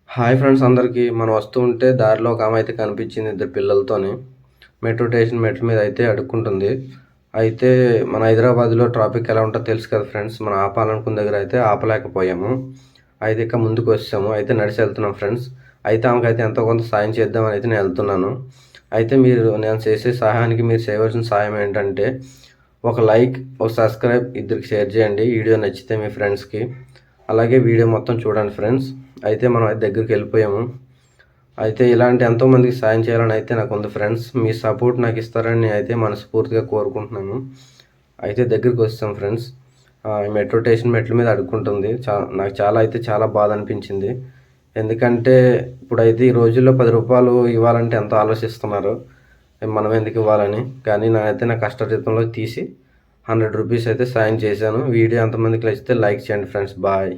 Hi friends అందరికీ. మనం వస్తూ ఉంటే దారిలో ఒక ఆమె అయితే కనిపించింది ఇద్దరు పిల్లలతోని. మెట్రో స్టేషన్ మెట్ల మీద అయితే అడుక్కుంటుంది. అయితే మన హైదరాబాద్‌లో ట్రాఫిక్ ఎలా ఉంటదో తెలుసు కదా ఫ్రెండ్స్. మనం ఆపాలనుకున్న దగ్గర అయితే ఆపలేకపోయాము. అయితే ఇక ముందుకు వచ్చాము. అయితే నడిచి వెళ్తున్నాం ఫ్రెండ్స్. అయితే ఆమెకైతే ఎంతో కొంత సాయం చేద్దామని అయితే నేను వెళ్తున్నాను. అయితే నేను చేసే సహాయానికి మీరు చేయవలసిన సహాయం ఏంటంటే ఒక లైక్, ఒక సబ్స్క్రైబ్, ఇద్దరికి షేర్ చేయండి వీడియో నచ్చితే మీ ఫ్రెండ్స్‌కి. అలాగే వీడియో మొత్తం చూడండి ఫ్రెండ్స్. అయితే మనం దగ్గరికి వెళ్ళిపోయాము. అయితే ఇలాంటి ఎంతోమందికి సాయం చేయాలని అయితే నాకు ఉంది ఫ్రెండ్స్. మీ సపోర్ట్ నాకు ఇస్తారని నేనైతే మనస్ఫూర్తిగా కోరుకుంటున్నాను. అయితే దగ్గరికి వచ్చాం ఫ్రెండ్స్. మెట్రో స్టేషన్ మెట్ల మీద అడుక్కుంటుంది. నాకు చాలా బాధ అనిపించింది. ఎందుకంటే ఇప్పుడైతే ఈ రోజుల్లో రూ. 10 ఇవ్వాలంటే ఎంతో ఆలోచిస్తున్నారు. మనం ఎందుకు ఇవ్వాలని. కానీ నేనైతే నా కష్టజీతంలో తీసి రూ. 100 అయితే సాయం చేశాను. వీడియో ఎంతమందికి నచ్చితే లైక్ చేయండి ఫ్రెండ్స్. బాయ్.